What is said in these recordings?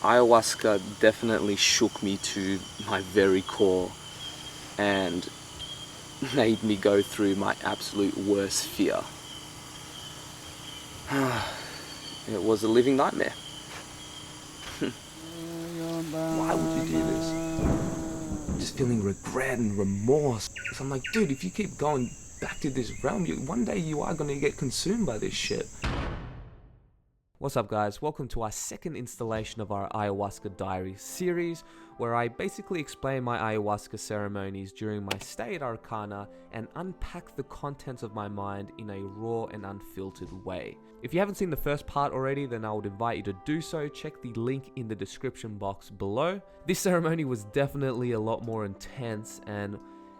Ayahuasca definitely shook me to my very core and made me go through my absolute worst fear. It was a living nightmare. Why would you do this? Just feeling regret and remorse. So I'm like, dude, if you keep going back to this realm, one day you are going to get consumed by this shit. What's up, guys? Welcome to our second installation of our Ayahuasca Diaries series, where I basically explain my ayahuasca ceremonies during my stay at Arcana and unpack the contents of my mind in a raw and unfiltered way. If you haven't seen the first part already, then I would invite you to do so. Check the link in the description box below. This ceremony was definitely a lot more intense and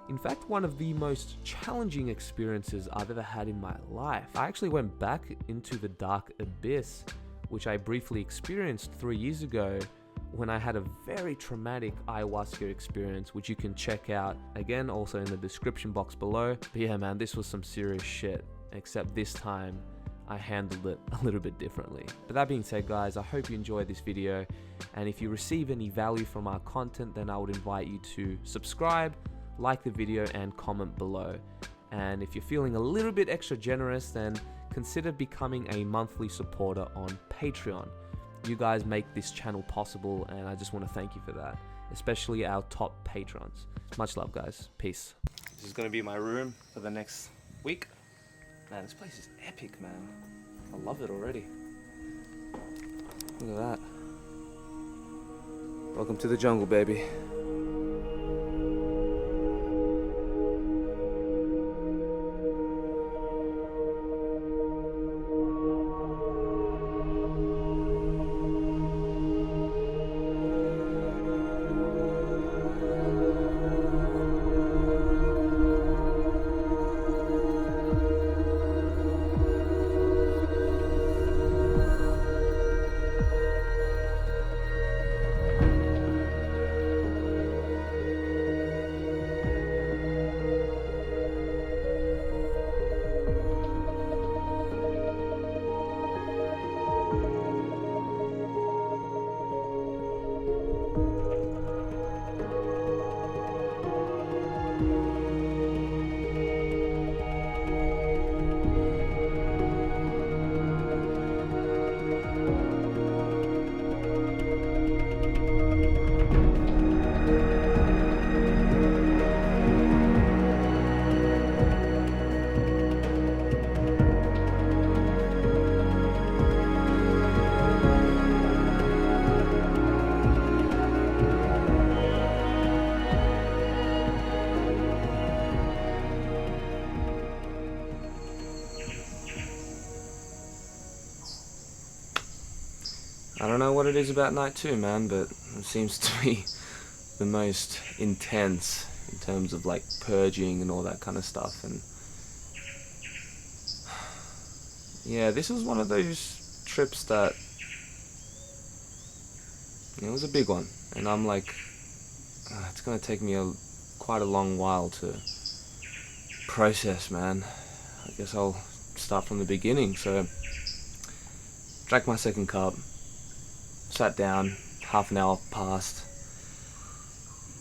in fact, one of the most challenging experiences I've ever had in my life. I actually went back into the dark abyss, which I briefly experienced 3 years ago when I had a very traumatic ayahuasca experience, which you can check out, again, also in the description box below. But yeah, man, this was some serious shit, except this time I handled it a little bit differently. But that being said, guys, I hope you enjoyed this video, and if you receive any value from our content, then I would invite you to subscribe, like the video, and comment below. And if you're feeling a little bit extra generous, then consider becoming a monthly supporter on Patreon. You guys make this channel possible, and I just want to thank you for that, especially our top patrons. Much love, guys. Peace. This is going to be my room for the next week. Man, this place is epic, man. I love it already. Look at that. Welcome to the jungle, baby. I don't know what it is about night 2, man, but it seems to be the most intense in terms of like purging and all that kind of stuff. And yeah, this was one of those trips that, it was a big one, and I'm like, it's gonna take me quite a long while to process, man. I guess I'll start from the beginning. So drank my second cup, sat down, half an hour passed,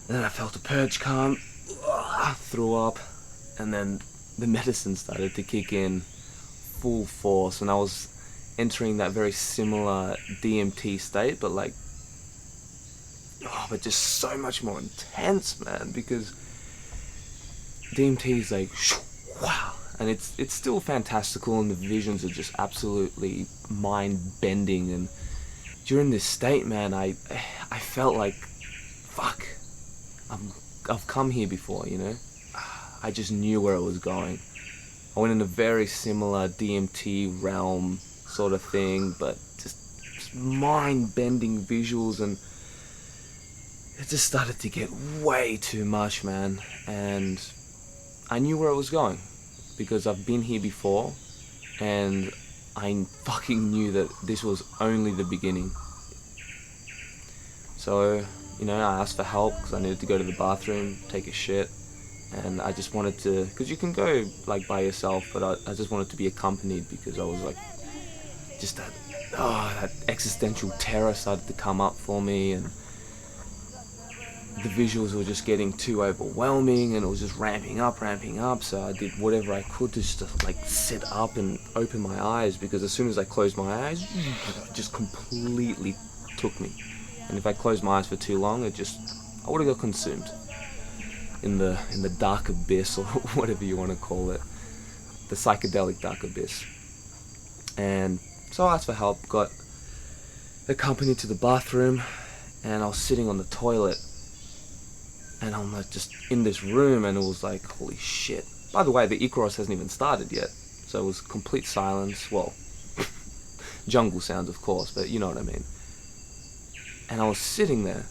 and then I felt a purge come, threw up, and then the medicine started to kick in full force, and I was entering that very similar DMT state, but like, but just so much more intense, man, because DMT is like, wow, and it's still fantastical, and the visions are just absolutely mind-bending. And during this state, man, I felt like, fuck, I've come here before, you know? I just knew where it was going. I went in a very similar DMT realm sort of thing, but just mind-bending visuals, and it just started to get way too much, man. And I knew where it was going because I've been here before, and I fucking knew that this was only the beginning. So, you know, I asked for help because I needed to go to the bathroom, take a shit, and I just wanted to, because you can go like by yourself, but I just wanted to be accompanied because I was like just that existential terror started to come up for me, and the visuals were just getting too overwhelming, and it was just ramping up. So I did whatever I could to just like sit up and open my eyes, because as soon as I closed my eyes, it just completely took me. And if I closed my eyes for too long, I would have got consumed in the dark abyss, or whatever you want to call it, the psychedelic dark abyss. And so I asked for help, got accompanied to the bathroom, and I was sitting on the toilet, and I'm like just in this room, and it was like, holy shit. By the way, the Icaros hasn't even started yet, so it was complete silence. Well, jungle sounds of course, but you know what I mean. And I was sitting there,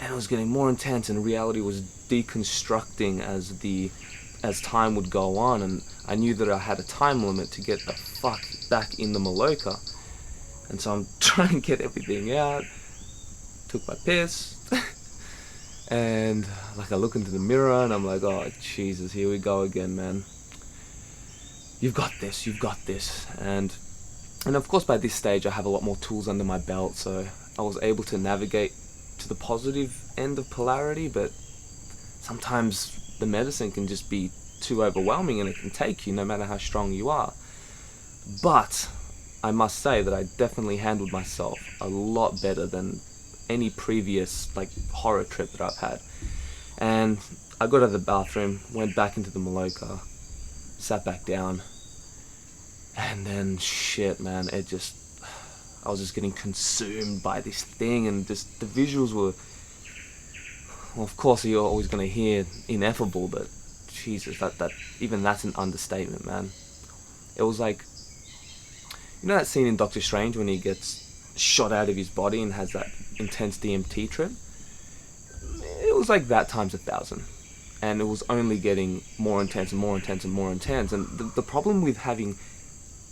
and it was getting more intense, and reality was deconstructing as time would go on, and I knew that I had a time limit to get the fuck back in the Maloka. And so I'm trying to get everything out, took my piss, and like I look into the mirror and I'm like, oh Jesus, here we go again, man. You've got this. And of course by this stage I have a lot more tools under my belt, so I was able to navigate to the positive end of polarity, but sometimes the medicine can just be too overwhelming, and it can take you no matter how strong you are. But I must say that I definitely handled myself a lot better than any previous like horror trip that I've had. And I got out of the bathroom, went back into the Maloka, sat back down, and then shit, man, I was just getting consumed by this thing, and just the visuals were, well, of course you're always going to hear ineffable, but Jesus, that even that's an understatement, man. It was like, you know that scene in Doctor Strange when he gets shot out of his body and has that intense DMT trip? It was like that times 1,000. And it was only getting more intense and more intense and more intense. And the problem with having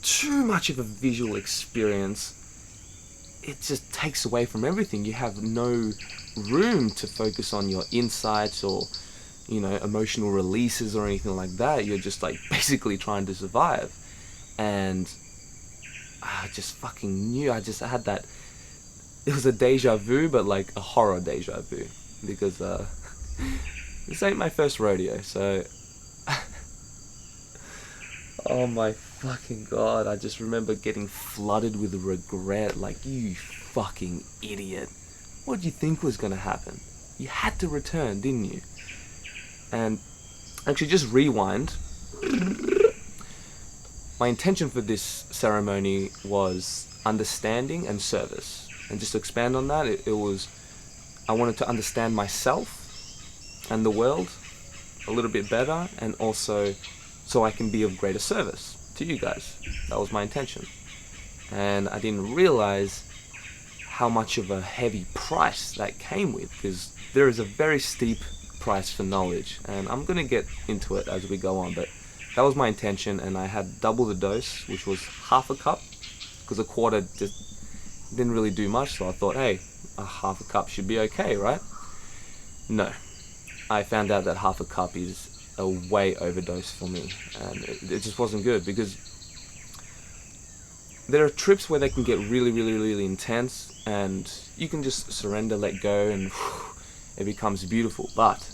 too much of a visual experience, it just takes away from everything. You have no room to focus on your insights or, you know, emotional releases or anything like that. You're just like basically trying to survive. And I just fucking knew. I had that. It was a deja vu, but like a horror deja vu, because this ain't my first rodeo. So, oh my fucking god! I just remember getting flooded with regret. Like, you fucking idiot! What did you think was gonna happen? You had to return, didn't you? And actually, just rewind. My intention for this ceremony was understanding and service. And just to expand on that, it was, I wanted to understand myself and the world a little bit better, and also so I can be of greater service to you guys. That was my intention. And I didn't realize how much of a heavy price that came with, because there is a very steep price for knowledge, and I'm going to get into it as we go on, but that was my intention. And I had double the dose, which was half a cup, because a quarter just didn't really do much, so I thought, hey, a half a cup should be okay, right? No. I found out that half a cup is a way overdose for me, and it just wasn't good, because there are trips where they can get really, really, really intense, and you can just surrender, let go, and it becomes beautiful. But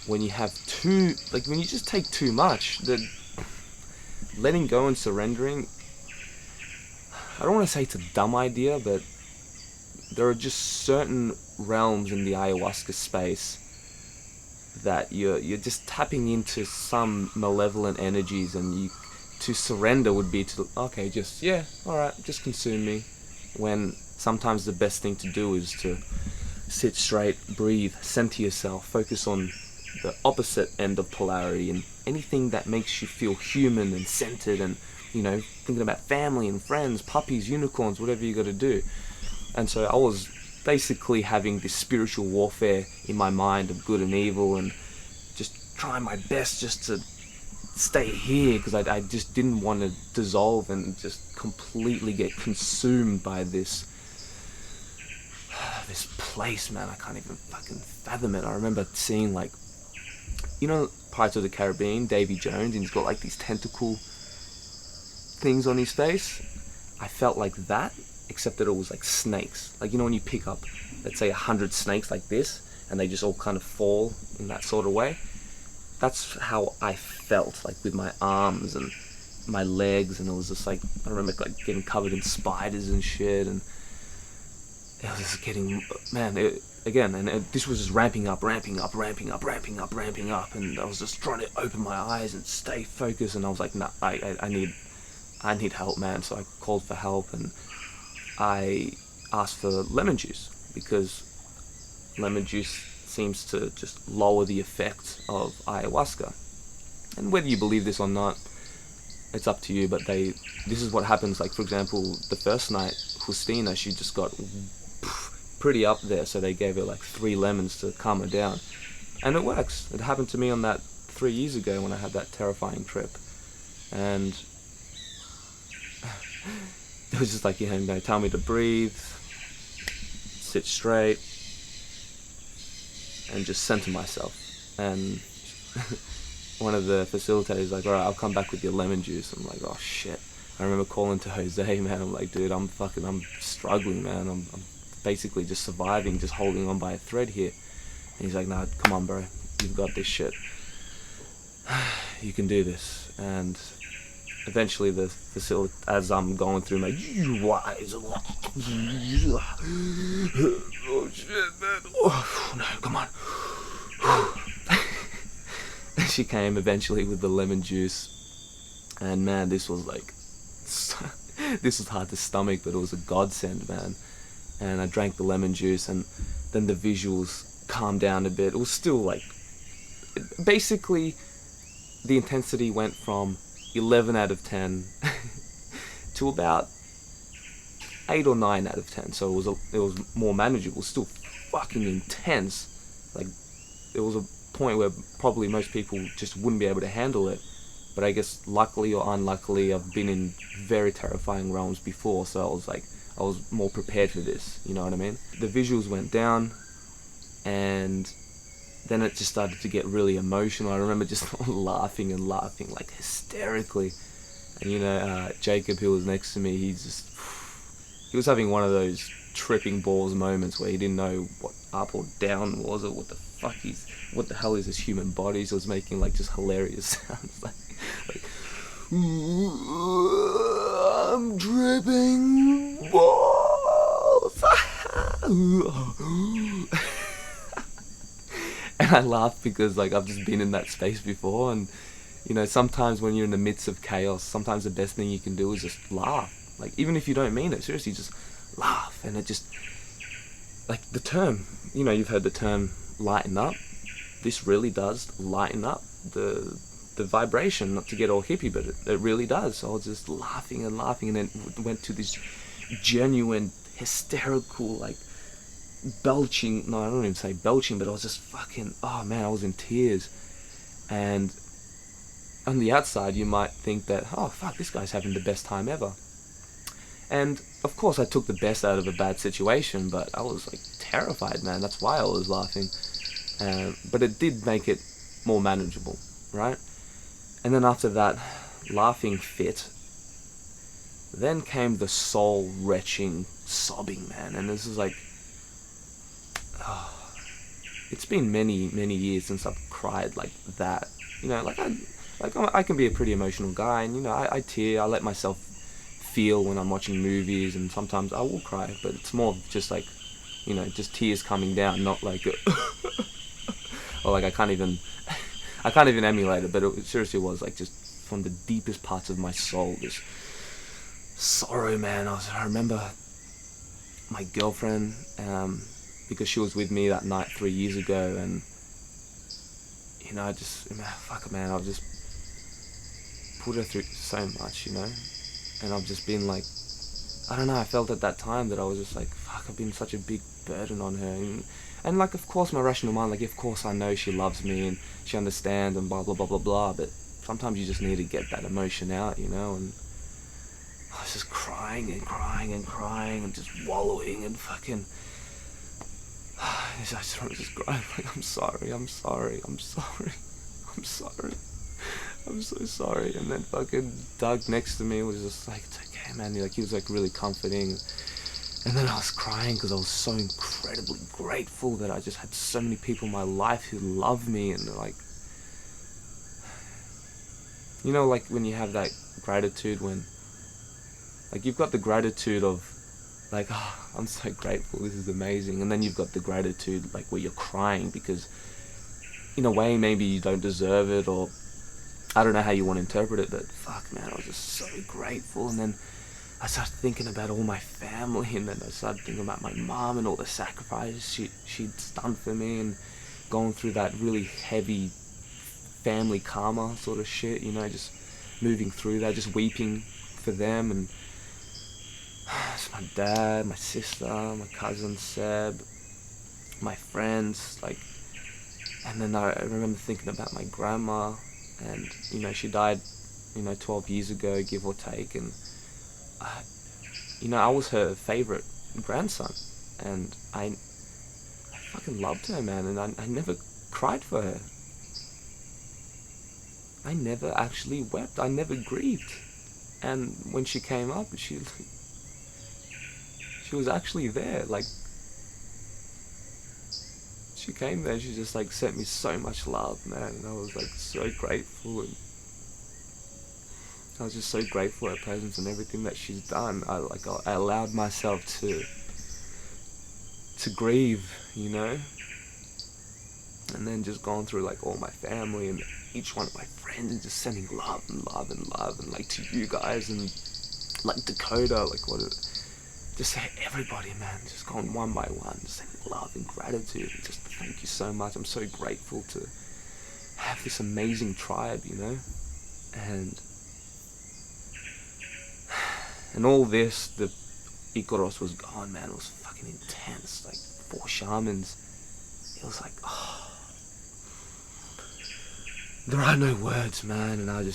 when you have when you just take too much, the letting go and surrendering, I don't want to say it's a dumb idea, but there are just certain realms in the ayahuasca space that you're just tapping into some malevolent energies, and to surrender would be to, okay, just, yeah, alright, just consume me, when sometimes the best thing to do is to sit straight, breathe, center yourself, focus on the opposite end of polarity, and anything that makes you feel human and centered, and, you know, thinking about family and friends, puppies, unicorns, whatever you got to do. And so I was basically having this spiritual warfare in my mind of good and evil, and just trying my best just to stay here, because I just didn't want to dissolve and just completely get consumed by this place, man. I can't even fucking fathom it. I remember seeing, like, you know, Pirates of the Caribbean, Davy Jones, and he's got like these tentacle things on his face, I felt like that, except that it was like snakes. Like, you know when you pick up, let's say 100 snakes like this, and they just all kind of fall in that sort of way? That's how I felt, like with my arms and my legs, and it was just like, I remember like getting covered in spiders and shit, and it was just getting, man, this was just ramping up, and I was just trying to open my eyes and stay focused, and I was like, nah, I need help, man. So I called for help, and I asked for lemon juice, because lemon juice seems to just lower the effect of ayahuasca. And whether you believe this or not, it's up to you, but this is what happens. Like, for example, the first night, Justina, she just got pretty up there, so they gave her like 3 lemons to calm her down. And it works. It happened to me on that 3 years ago when I had that terrifying trip. And it was just like, you know, tell me to breathe, sit straight, and just center myself. And one of the facilitators like, alright, I'll come back with your lemon juice. I'm like, oh shit. I remember calling to Jose, man. I'm like, dude, I'm struggling, man. I'm basically just surviving, just holding on by a thread here. And he's like, nah, come on, bro. You've got this shit. You can do this. And eventually the facility, as I'm going through my wise, oh shit, man. Oh, no, come on. She came eventually with the lemon juice, and man, this was like, this was hard to stomach, but it was a godsend, man. And I drank the lemon juice, and then the visuals calmed down a bit. It was still like, basically, the intensity went from 11 out of 10 to about 8 or 9 out of 10. So it was more manageable. Still fucking intense. Like, it was a point where probably most people just wouldn't be able to handle it. But I guess luckily or unluckily, I've been in very terrifying realms before, so I was more prepared for this, you know what I mean? The visuals went down, and then it just started to get really emotional. I remember just laughing like hysterically. And you know, Jacob, who was next to me, he was having one of those tripping balls moments where he didn't know what up or down was, or what the hell is this human body. So it was making like just hilarious sounds, like I'm dripping balls. And I laugh because like I've just been in that space before, and you know, sometimes when you're in the midst of chaos, sometimes the best thing you can do is just laugh. Like, even if you don't mean it, seriously, just laugh. And it just, like the term, you know, you've heard the term lighten up. This really does lighten up the vibration, not to get all hippie, but it really does. So I was just laughing, and then went to this genuine, hysterical, like, belching. No, I don't even say belching, but I was just fucking, oh man, I was in tears. And on the outside, you might think that, oh fuck, this guy's having the best time ever. And of course I took the best out of a bad situation, but I was like terrified, man. That's why I was laughing. But it did make it more manageable, right? And then after that laughing fit, then came the soul wrenching sobbing, man. And this is like, it's been many years since I've cried like that. You know, I can be a pretty emotional guy, and you know, I tear, I let myself feel when I'm watching movies, and sometimes I will cry, but it's more just like, you know, just tears coming down, not like or like I can't even emulate it, but it seriously was like just from the deepest parts of my soul, this sorrow, man. I remember my girlfriend, because she was with me that night 3 years ago, and you know, I just put her through so much, you know, and I've just been like, I don't know, I felt at that time that I was just like, fuck, I've been such a big burden on her, and like, of course, my rational mind, like, of course I know she loves me and she understands and blah blah blah blah blah, but sometimes you just need to get that emotion out, you know. And I was just crying and just wallowing and fucking, I just crying like, I'm sorry. I'm so sorry. And then fucking Doug next to me was just like, it's okay, man. He was like really comforting. And then I was crying because I was so incredibly grateful that I just had so many people in my life who love me, and like, like when you have that gratitude when, like, you've got the gratitude of, like, oh, I'm so grateful, this is amazing. And then you've got the gratitude, like, where you're crying because, in a way, maybe you don't deserve it, or I don't know how you want to interpret it, but fuck, man, I was just so grateful. And then I started thinking about all my family, and then I started thinking about my mom and all the sacrifices she'd done for me, and going through that really heavy family karma sort of shit, just moving through that, just weeping for them. And it's my dad, my sister, my cousin Seb, my friends, like, and then I remember thinking about my grandma, and she died 12 years ago, give or take, and I was her favorite grandson, and I fucking loved her, man, and I never cried for her. I never actually wept. I never grieved. And when she came up, she was actually there. Like, she came there, she just like sent me so much love, man, and I was like so grateful, and I was just so grateful for her presence and everything that she's done. I allowed myself to grieve, and then just going through like all my family and each one of my friends, and just sending love and love and love, and like to you guys, and like Dakota, like just everybody, man, just going one by one, just sending love and gratitude, and just thank you so much. I'm so grateful to have this amazing tribe, and all this, the Ikaros was gone, man. It was fucking intense, like 4 shamans. It was like, oh, there are no words, man. And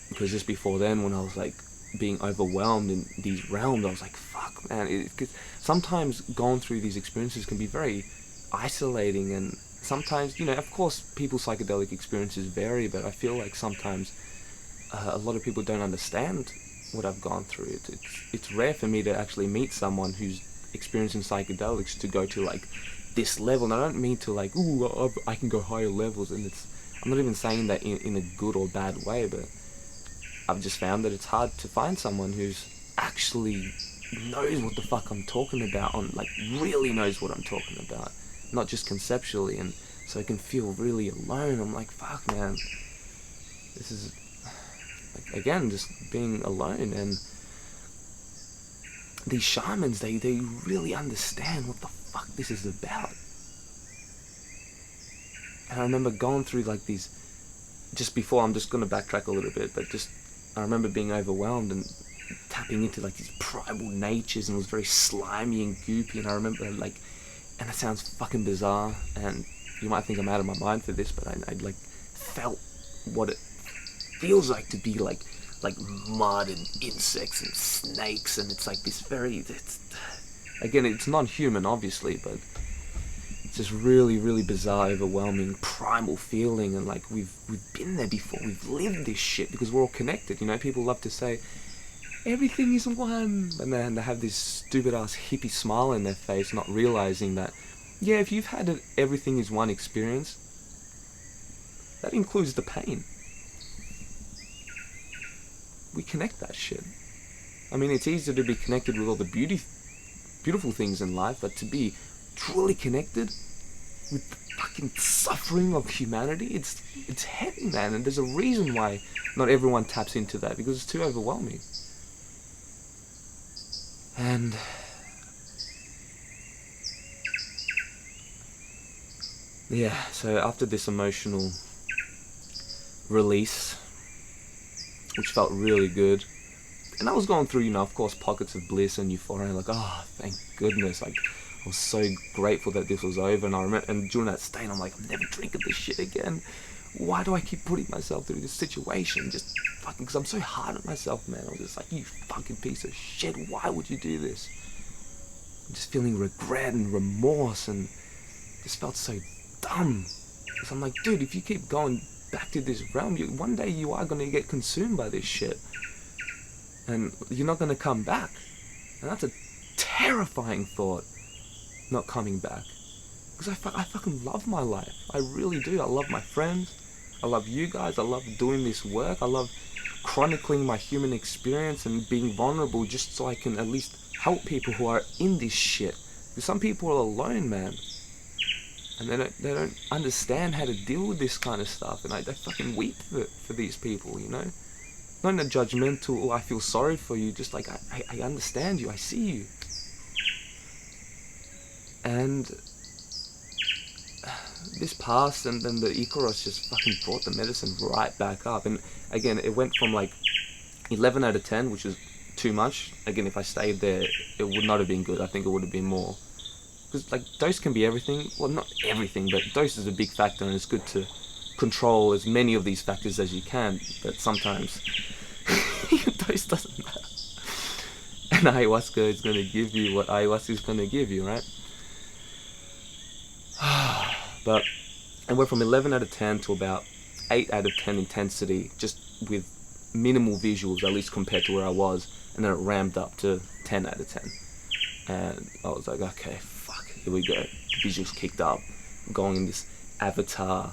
because just before then, when I was like being overwhelmed in these realms, I was like, fuck, man. Cause sometimes going through these experiences can be very isolating, and sometimes, of course, people's psychedelic experiences vary, but I feel like sometimes a lot of people don't understand what I've gone through. It's rare for me to actually meet someone who's experiencing psychedelics to go to like this level, and I don't mean to like, ooh, I can go higher levels, and I'm not even saying that in a good or bad way, but I've just found that it's hard to find someone who's actually knows what the fuck I'm talking about, like really knows what I'm talking about, not just conceptually, and so I can feel really alone. I'm like, fuck, man, this is like, again, just being alone. And these shamans, they really understand what the fuck this is about. And I remember going through like these, just before, I'm just going to backtrack a little bit, but just, I remember being overwhelmed and tapping into like these primal natures, and it was very slimy and goopy, and I remember like, and it sounds fucking bizarre, and you might think I'm out of my mind for this, but I like felt what it feels like to be like mud and insects and snakes, and it's like this again, it's non-human obviously, but it's just really, really bizarre, overwhelming, primal feeling. And like we've been there before, we've lived this shit because we're all connected. People love to say everything is one, and then they have this stupid ass hippie smile in their face, not realizing that, yeah, if you've had an everything is one experience, that includes the pain. We connect that shit. I mean, it's easier to be connected with all the beautiful things in life, but to be truly connected with the fucking suffering of humanity, it's heavy, man. And there's a reason why not everyone taps into that, because it's too overwhelming. And yeah, so after this emotional release, which felt really good, and I was going through, of course, pockets of bliss and euphoria, like, oh, thank goodness, like, I was so grateful that this was over. And I remember, and during that state, I'm like, I'm never drinking this shit again. Why do I keep putting myself through this situation? Just fucking, because I'm so hard on myself, man. I was just like, you fucking piece of shit, why would you do this? I'm just feeling regret and remorse, and just felt so dumb. Because I'm like, dude, if you keep going back to this realm, one day you are going to get consumed by this shit. And you're not going to come back. And that's a terrifying thought, not coming back. Because I fucking love my life. I really do. I love my friends. I love you guys. I love doing this work. I love chronicling my human experience and being vulnerable just so I can at least help people who are in this shit. Because some people are alone, man. And they don't understand how to deal with this kind of stuff. And I fucking weep for these people, you know? Not in a judgmental, oh, I feel sorry for you. Just like, I understand you. I see you. And this passed, and then the Icaros just fucking brought the medicine right back up. And again, it went from like 11 out of 10, which is too much. Again, if I stayed there, it would not have been good. I think it would have been more. Because like dose can be everything. Well, not everything, but dose is a big factor, and it's good to control as many of these factors as you can. But sometimes dose doesn't matter. And ayahuasca is going to give you what ayahuasca is going to give you, right? But it went from 11 out of 10 to about 8 out of 10 intensity, just with minimal visuals, at least compared to where I was. And then it ramped up to 10 out of 10. And I was like, okay, fuck, here we go. The visuals kicked up. I'm going in this avatar,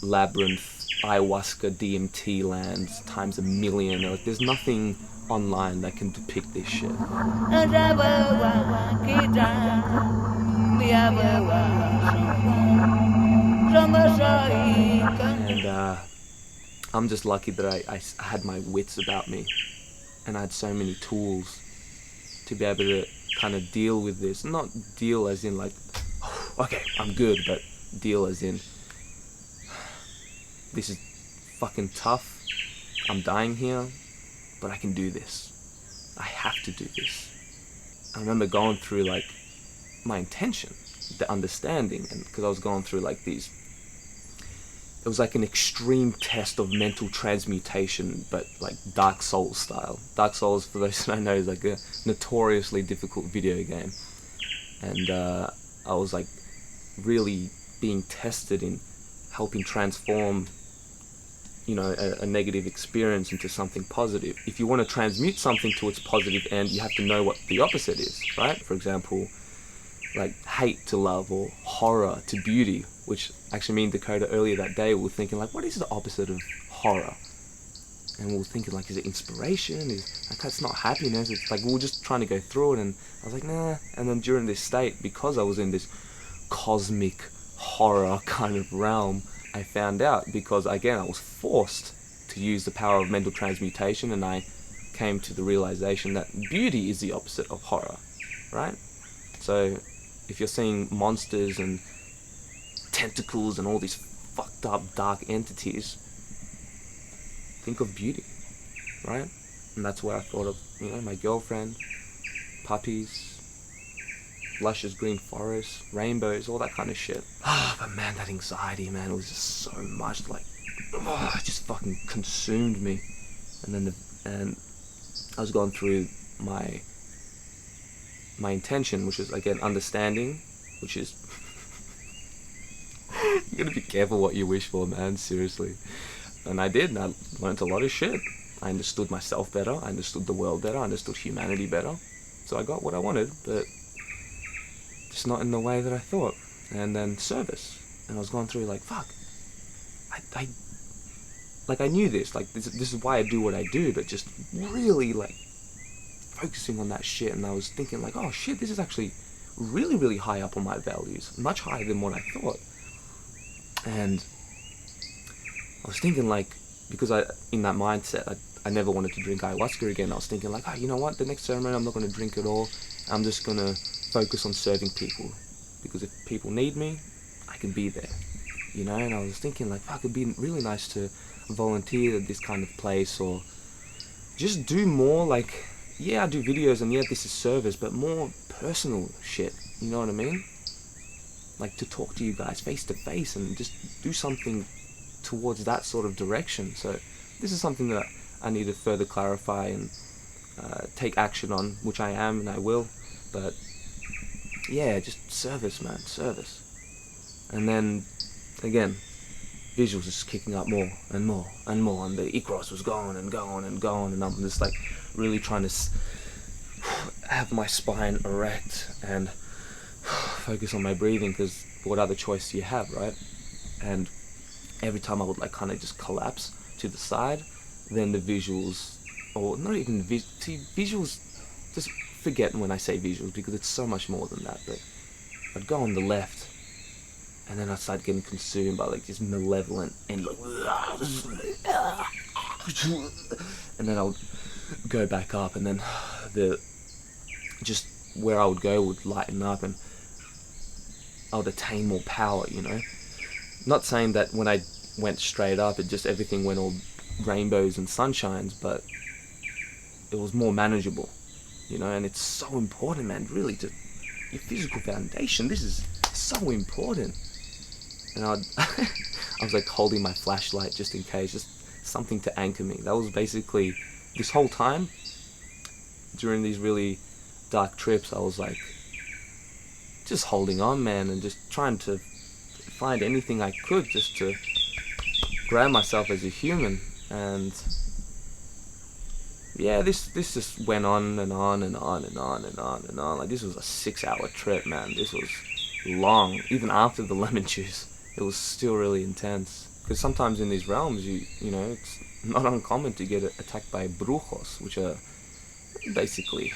labyrinth, ayahuasca, DMT lands, times a million. Like, there's nothing online that can depict this shit. And I'm just lucky that I had my wits about me, and I had so many tools to be able to kind of deal with this. Not deal as in like, oh, okay, I'm good, but deal as in, this is fucking tough, I'm dying here, but I can do this. I have to do this. I remember going through like my intention, the understanding, and because I was going through like these, it was like an extreme test of mental transmutation, but like Dark Souls style. Dark Souls, for those who don't know, is like a notoriously difficult video game. And I was like really being tested in helping transform, you know, a negative experience into something positive. If you want to transmute something to its positive end, you have to know what the opposite is, right? For example, like hate to love, or horror to beauty, which actually me and Dakota earlier that day we were thinking like, what is the opposite of horror? And we were thinking like, is it inspiration? Is like, that's not happiness. It's like we were just trying to go through it, and I was like, nah. And then during this state, because I was in this cosmic horror kind of realm, I found out, because again I was forced to use the power of mental transmutation, and I came to the realization that beauty is the opposite of horror, right? So if you're seeing monsters and tentacles and all these fucked up dark entities, think of beauty, right? And that's where I thought of, you know, my girlfriend, puppies, luscious green forests, rainbows, all that kind of shit. But man, that anxiety, man, it was just so much, like, it just fucking consumed me. And then and I was going through my intention, which is again understanding, which is you gotta be careful what you wish for, man, seriously. And I did, and I learned a lot of shit. I understood myself better, I understood the world better, I understood humanity better. So I got what I wanted, but just not in the way that I thought. And then service, and I was going through like, fuck, I knew this, like this is why I do what I do, but just really like focusing on that shit. And I was thinking like, oh shit, this is actually really, really high up on my values, much higher than what I thought. And I was thinking like, because in that mindset, I never wanted to drink ayahuasca again. I was thinking like, oh, you know what, the next ceremony I'm not going to drink at all. I'm just going to focus on serving people, because if people need me, I can be there, you know. And I was thinking like, fuck, it'd be really nice to volunteer at this kind of place, or just do more like, yeah, I do videos, and yeah, this is service, but more personal shit, you know what I mean? Like to talk to you guys face to face and just do something towards that sort of direction. So this is something that I need to further clarify and take action on, which I am and I will. But yeah, just service, man, service. And then again, visuals just kicking up more and more and more, and the Ikros was going and going and going, and I'm just like really trying to have my spine erect and focus on my breathing, because what other choice do you have, right? And every time I would like kind of just collapse to the side, then the visuals, or not even visuals, just forget when I say visuals because it's so much more than that, but I'd go on the left and then I'd start getting consumed by like this malevolent and like, and then I would go back up, and then just where I would go would lighten up and I would attain more power, you know? Not saying that when I went straight up, it just everything went all rainbows and sunshines, but it was more manageable, you know? And it's so important, man, really, to your physical foundation. This is so important. And I was like holding my flashlight just in case, just something to anchor me. That was basically, this whole time, during these really dark trips, I was like, just holding on, man, and just trying to find anything I could just to ground myself as a human. And yeah, this just went on and on and on and on and on and on. Like, this was a 6-hour trip, man. This was long. Even after the lemon juice, it was still really intense. Because sometimes in these realms, you know, it's not uncommon to get attacked by brujos, which are basically,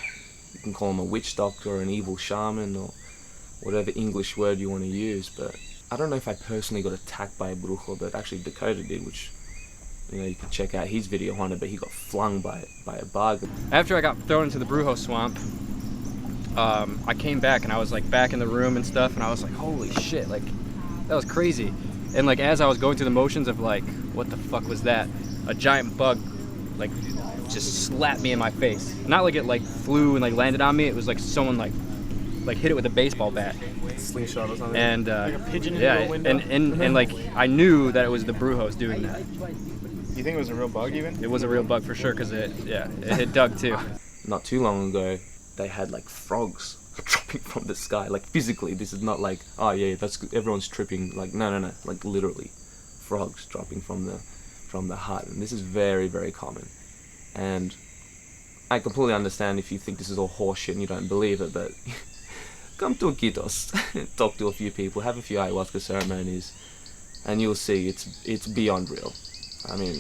you can call them a witch doctor or an evil shaman or whatever English word you want to use. But I don't know if I personally got attacked by a brujo, but actually Dakota did, which, you know, you can check out his video on it, but he got flung by a bug. After I got thrown into the brujo swamp, I came back and I was like back in the room and stuff, and I was like, holy shit, like that was crazy. And like as I was going through the motions of like, what the fuck was that? A giant bug like just slapped me in my face. Not like it like flew and like landed on me, it was like someone like hit it with a baseball bat. Slingshot or something. And like a pigeon yeah, in a window. and like I knew that it was the brujos doing that. You think it was a real bug even? It was a real bug for sure, because it hit Doug too. Not too long ago, they had like frogs dropping from the sky, like physically. This is not like, oh yeah, that's everyone's tripping. Like no, like literally, frogs dropping from the hut, and this is very, very common. And I completely understand if you think this is all horseshit and you don't believe it, but come to Iquitos, talk to a few people, have a few ayahuasca ceremonies, and you'll see it's beyond real. I mean,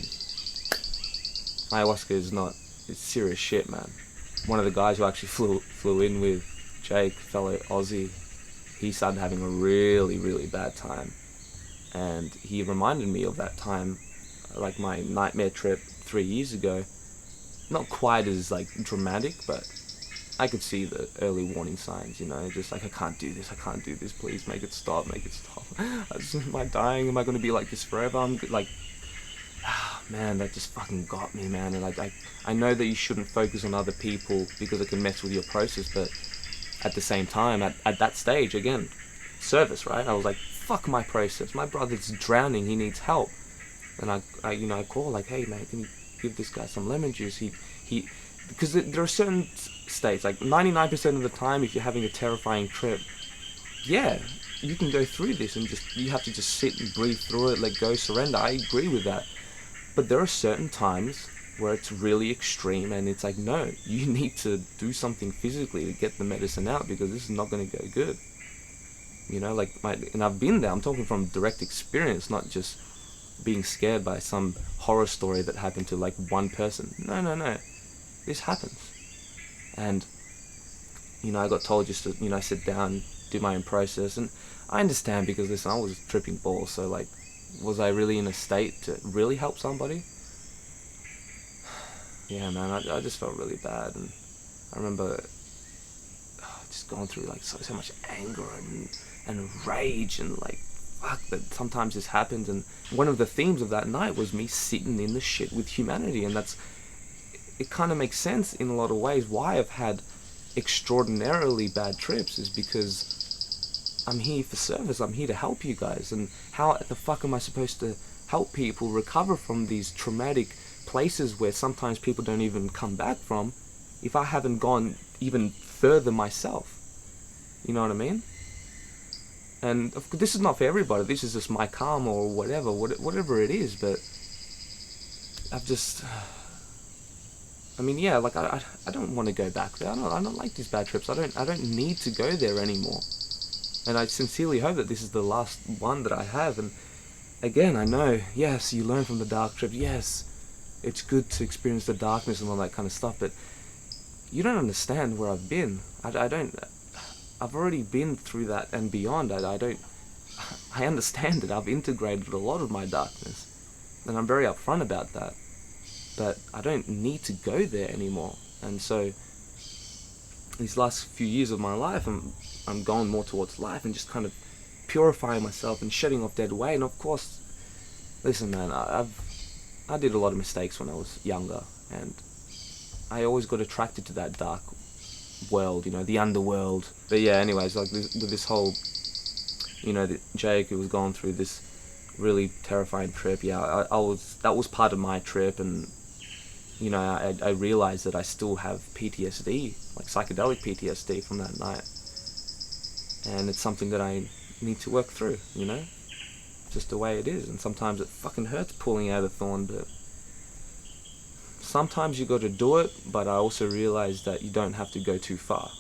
ayahuasca is not, it's serious shit, man. One of the guys who actually flew in with Jake, fellow Aussie, he started having a really, really bad time. And he reminded me of that time, like my nightmare trip 3 years ago. Not quite as like dramatic, but I could see the early warning signs, you know, just like, I can't do this, please make it stop. Am I dying? Am I going to be like this forever? I'm like, man, that just fucking got me, man. And like, I know that you shouldn't focus on other people because it can mess with your process, but at the same time, at that stage, again, service, right? I was like, fuck my process. My brother's drowning, he needs help. And I call like, hey man, can you give this guy some lemon juice? He because there are certain states, like 99% of the time, if you're having a terrifying trip, yeah, you can go through this and you have to just sit and breathe through it, let go, surrender. I agree with that. But there are certain times where it's really extreme and it's like, no, you need to do something physically to get the medicine out because this is not going to go good. You know, like, and I've been there, I'm talking from direct experience, not just being scared by some horror story that happened to like one person. No. This happens. And, you know, I got told just to, you know, sit down, do my own process. And I understand because, listen, I was tripping balls. So, like, was I really in a state to really help somebody? Yeah, man, I just felt really bad. And I remember just going through, like, so much anger and rage and, like, fuck, that sometimes this happens. And one of the themes of that night was me sitting in the shit with humanity. And it kind of makes sense in a lot of ways why I've had extraordinarily bad trips, is because I'm here for service. I'm here to help you guys. And how the fuck am I supposed to help people recover from these traumatic places where sometimes people don't even come back from if I haven't gone even further myself? You know what I mean? And this is not for everybody. This is just my karma or whatever it is. But I've just, I mean, yeah, like I don't want to go back there. I don't like these bad trips. I don't need to go there anymore. And I sincerely hope that this is the last one that I have. And again, I know, yes, you learn from the dark trip. Yes, it's good to experience the darkness and all that kind of stuff. But you don't understand where I've been. I've already been through that and beyond. I understand it. I've integrated a lot of my darkness, and I'm very upfront about that. But I don't need to go there anymore. And so these last few years of my life, I'm going more towards life and just kind of purifying myself and shedding off dead weight. And of course, listen, man, I did a lot of mistakes when I was younger, and I always got attracted to that dark world, you know, the underworld. But yeah, anyways, like this whole, you know, Jake, who was going through this really terrifying trip. Yeah, that was part of my trip, and you know, I realized that I still have PTSD, like psychedelic PTSD from that night, and it's something that I need to work through, you know, just the way it is. And sometimes it fucking hurts pulling out a thorn, but sometimes you got to do it. But I also realized that you don't have to go too far.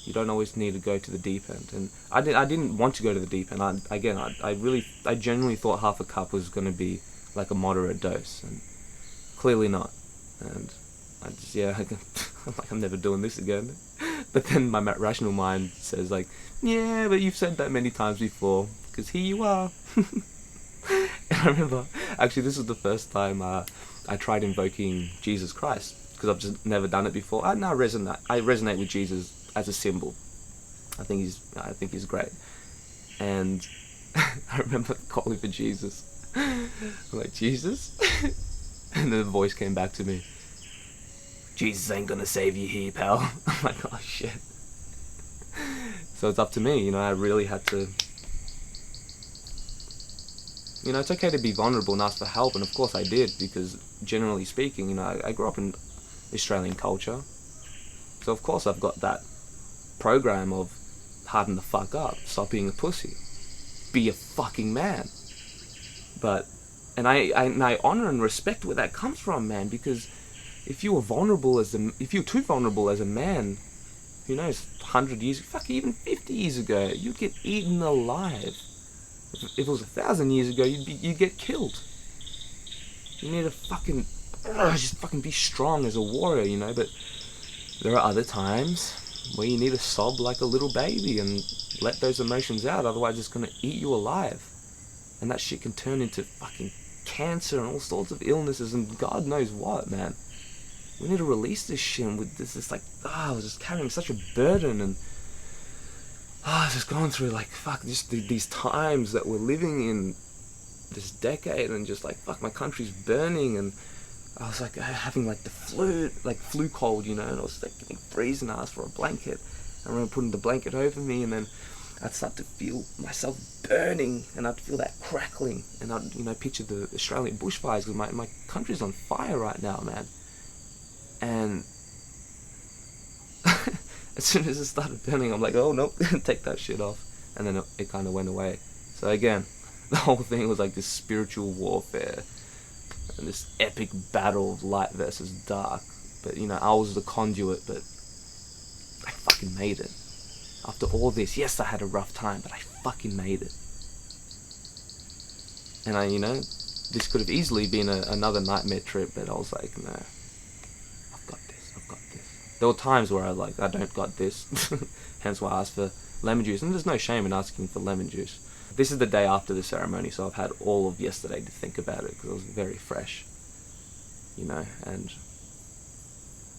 You don't always need to go to the deep end. And I didn't want to go to the deep end. I genuinely thought half a cup was going to be like a moderate dose, and clearly not. And I just, yeah, I'm like, I'm never doing this again. But then my rational mind says like, yeah, but you've said that many times before, because here you are. And I remember, actually, this was the first time I tried invoking Jesus Christ, because I've just never done it before. I resonate with Jesus as a symbol. I think he's great. And I remember calling for Jesus. I'm like, Jesus? And then the voice came back to me. Jesus ain't gonna save you here, pal. I'm like, oh shit. So it's up to me, you know. I really had to, you know, it's okay to be vulnerable and ask for help, and of course I did, because generally speaking, you know, I grew up in Australian culture, so of course I've got that program of harden the fuck up, stop being a pussy, be a fucking man. But and I honor and respect where that comes from, man, because if you were too vulnerable as a man, who knows, 100 years, fuck, even 50 years ago, you'd get eaten alive. If it was 1,000 years ago, you'd get killed. You need to fucking just fucking be strong as a warrior, you know. But there are other times where you need to sob like a little baby and let those emotions out, otherwise it's gonna eat you alive. And that shit can turn into fucking cancer and all sorts of illnesses and God knows what, man. We need to release this shit. And with this, it's like, I was just carrying such a burden, and I was just going through like, fuck, just these times that we're living in, this decade, and just like, fuck, my country's burning, and I was like having like the flu cold, you know, and I was like getting freezing, I asked for a blanket. I remember putting the blanket over me, and then I'd start to feel myself burning, and I'd feel that crackling, and I'd, you know, picture the Australian bushfires, because my country's on fire right now, man. And as soon as it started burning, I'm like, oh nope, take that shit off. And then it kind of went away. So again, the whole thing was like this spiritual warfare and this epic battle of light versus dark. But you know, I was the conduit, but I fucking made it. After all this, yes, I had a rough time, but I fucking made it. And you know, this could have easily been another nightmare trip, but I was like, no. There were times where I don't got this, hence why I asked for lemon juice, and there's no shame in asking for lemon juice. This is the day after the ceremony, so I've had all of yesterday to think about it, because it was very fresh, you know, and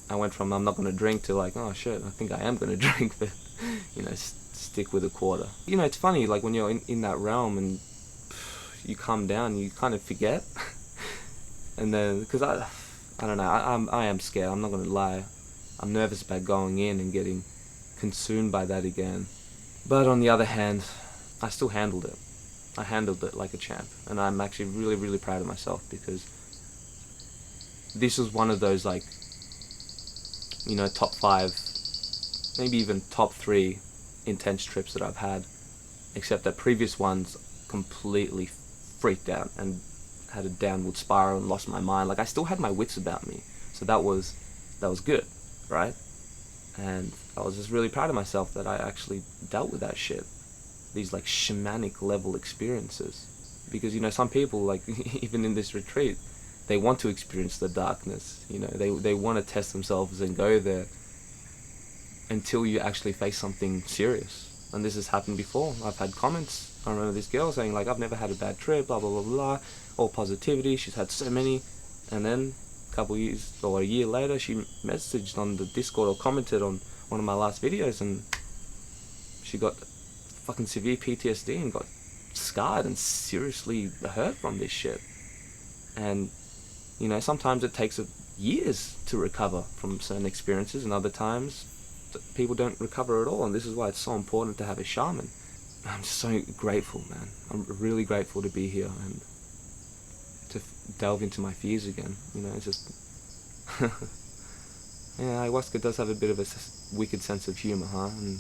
I went from I'm not going to drink to like, oh shit, I think I am going to drink, but, you know, stick with a quarter. You know, it's funny, like when you're in that realm and you come down, you kind of forget, and then, because I don't know, I am scared, I'm not going to lie. I'm nervous about going in and getting consumed by that again. But on the other hand, I still handled it. I handled it like a champ. And I'm actually really, really proud of myself, because this was one of those, like, you know, top 5, maybe even top 3 intense trips that I've had. except that previous ones completely freaked out and had a downward spiral and lost my mind. Like, I still had my wits about me, so that was good, right? And I was just really proud of myself that I actually dealt with that shit, these like shamanic level experiences. Because, you know, some people, like, even in this retreat, they want to experience the darkness, you know, they want to test themselves and go there until you actually face something serious. And this has happened before. I've had comments. I remember this girl saying, like, I've never had a bad trip, blah, blah, blah, blah, all positivity. She's had so many. And then a couple years, or a year later, she messaged on the Discord or commented on one of my last videos, and she got fucking severe PTSD and got scarred and seriously hurt from this shit. And, you know, sometimes it takes years to recover from certain experiences, and other times people don't recover at all. And this is why it's so important to have a shaman. I'm so grateful, man. I'm really grateful to be here and to delve into my fears again. You know, it's just yeah, ayahuasca does have a bit of a wicked sense of humor, huh? And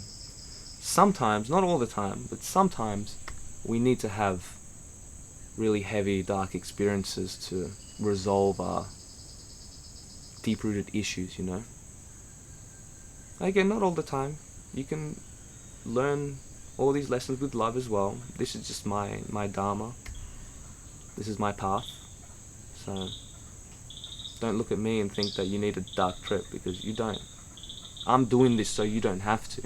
sometimes, not all the time, but sometimes we need to have really heavy, dark experiences to resolve our deep-rooted issues, you know? Again, not all the time. You can learn all these lessons with love as well. This is just my dharma. This is my path. So don't look at me and think that you need a dark trip, because you don't. I'm doing this so you don't have to.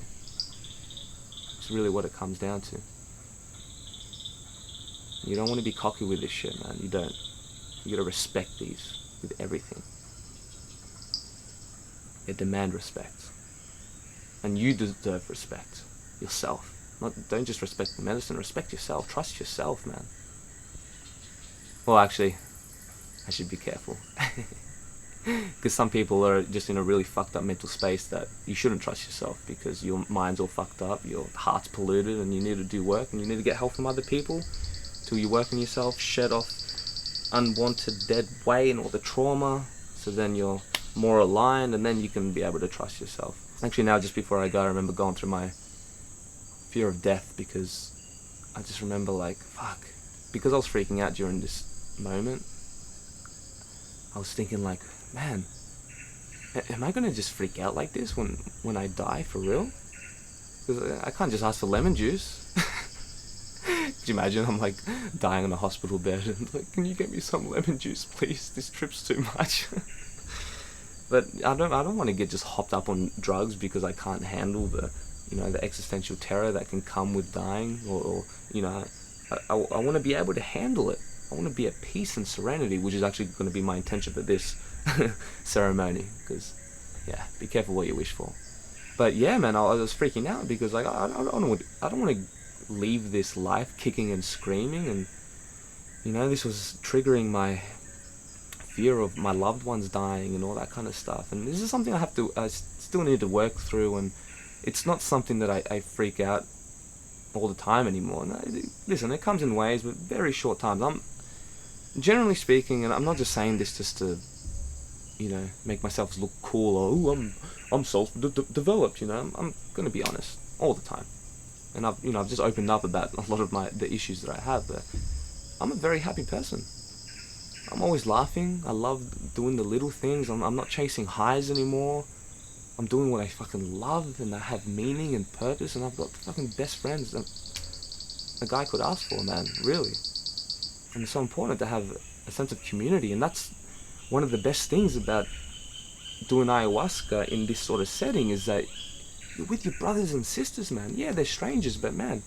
It's really what it comes down to. You don't want to be cocky with this shit, man. You don't. You gotta respect these with everything. They demand respect. And you deserve respect. Yourself. Don't just respect the medicine, respect yourself. Trust yourself, man. Well, actually, I should be careful. Because some people are just in a really fucked up mental space that you shouldn't trust yourself, because your mind's all fucked up, your heart's polluted, and you need to do work, and you need to get help from other people till you work on yourself, shed off unwanted dead weight and all the trauma, so then you're more aligned, and then you can be able to trust yourself. Actually, now, just before I go, I remember going through my fear of death, because I just remember, like, fuck, because I was freaking out during this moment, I was thinking, like, man, am I gonna just freak out like this when I die, for real? Because I can't just ask for lemon juice. Could you imagine? I'm like dying in a hospital bed and like, can you get me some lemon juice, please? This trip's too much. But I don't want to get just hopped up on drugs because I can't handle the, you know, the existential terror that can come with dying, or you know, I want to be able to handle it. I want to be at peace and serenity, which is actually going to be my intention for this ceremony. Because, yeah, be careful what you wish for. But yeah, man, I was freaking out because, like, I don't want to leave this life kicking and screaming, and you know, this was triggering my fear of my loved ones dying and all that kind of stuff. And this is something I still need to work through, and it's not something that I freak out all the time anymore. No, listen, it comes in waves, but very short times. I'm generally speaking, and I'm not just saying this just to, you know, make myself look cool, or I'm self-developed, you know. I'm gonna be honest all the time, and I've just opened up about a lot of the issues that I have. But I'm a very happy person. I'm always laughing. I love doing the little things. I'm not chasing highs anymore. I'm doing what I fucking love, and I have meaning and purpose, and I've got fucking best friends that a guy could ask for, man, really. And it's so important to have a sense of community, and that's one of the best things about doing ayahuasca in this sort of setting, is that you're with your brothers and sisters, man. Yeah, they're strangers, but man,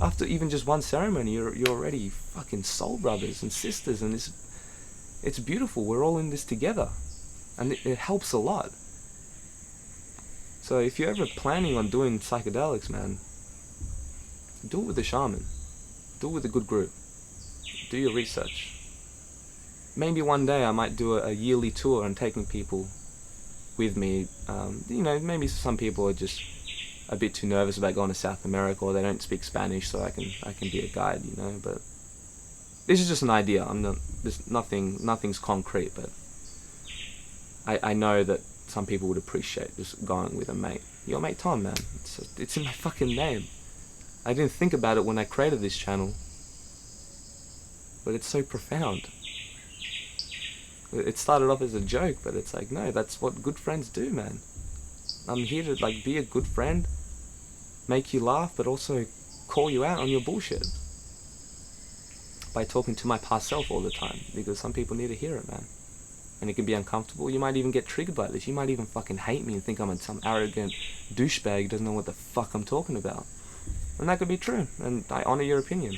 after even just one ceremony, you're already fucking soul brothers and sisters, and it's beautiful. We're all in this together, and it helps a lot. So if you're ever planning on doing psychedelics, man, do it with a shaman. Do it with a good group. Do your research. Maybe one day I might do a yearly tour and taking people with me. You know, maybe some people are just a bit too nervous about going to South America, or they don't speak Spanish, so I can be a guide, you know. But this is just an idea. Nothing's concrete, but I know that some people would appreciate just going with a mate. Your mate Tom, man. It's in my fucking name. I didn't think about it when I created this channel, but it's so profound. It started off as a joke, but it's like, no, that's what good friends do, man. I'm here to like be a good friend, make you laugh, but also call you out on your bullshit by talking to my past self all the time, because some people need to hear it, man. And it can be uncomfortable. You might even get triggered by this. You might even fucking hate me and think I'm some arrogant douchebag who doesn't know what the fuck I'm talking about. And that could be true, and I honor your opinion.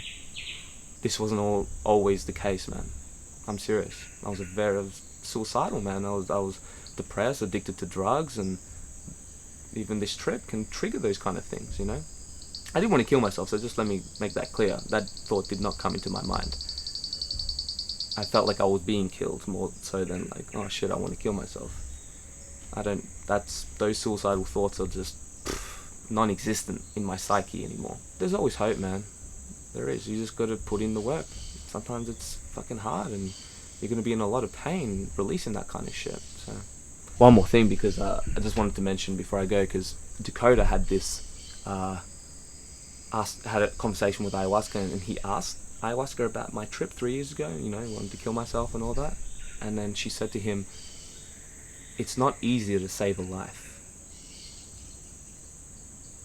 This wasn't always the case, man. I'm serious. I was suicidal, man. I was depressed, addicted to drugs, and even this trip can trigger those kind of things, you know? I didn't want to kill myself, so just let me make that clear. That thought did not come into my mind. I felt like I was being killed more so than like, oh shit, I want to kill myself. Those suicidal thoughts are just non-existent in my psyche anymore. There's always hope, man. There is. You just got to put in the work. Sometimes it's fucking hard and you're going to be in a lot of pain releasing that kind of shit. So, one more thing, because I just wanted to mention before I go, because Dakota had this, had a conversation with Ayahuasca, and he asked Ayahuasca about my trip 3 years ago, you know, wanted to kill myself and all that. And then she said to him, it's not easier to save a life.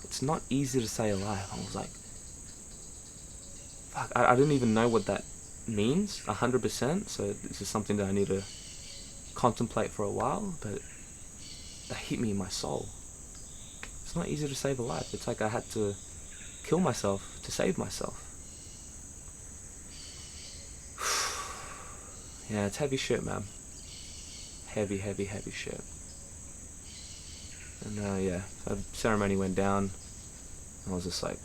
It's not easy to save a life. I was like, fuck, I didn't even know what that means 100%, so this is something that I need to contemplate for a while, but that hit me in my soul. It's not easy to save a life. It's like I had to kill myself to save myself. Yeah, it's heavy shit, man. Heavy, heavy, heavy shit. And yeah, the ceremony went down. I was just like,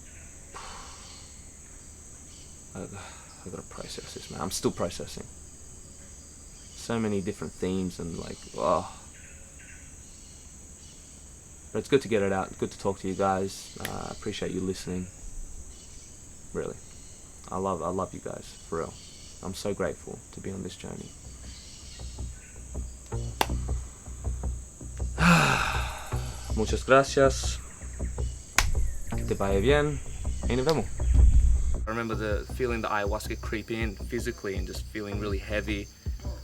I gotta process this, man. I'm still processing. So many different themes and like, oh. But it's good to get it out. Good to talk to you guys. I appreciate you listening. Really. I love you guys, for real. I'm so grateful to be on this journey. Muchas gracias. Que te vaya bien. Y nos vemos. I remember feeling the ayahuasca creep in physically and just feeling really heavy.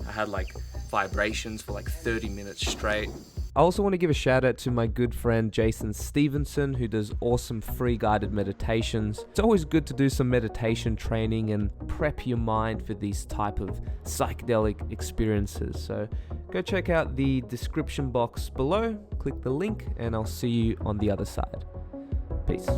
I had like vibrations for like 30 minutes straight. I also want to give a shout out to my good friend Jason Stephenson, who does awesome free guided meditations. It's always good to do some meditation training and prep your mind for these type of psychedelic experiences. So go check out the description box below, click the link, and I'll see you on the other side. Peace.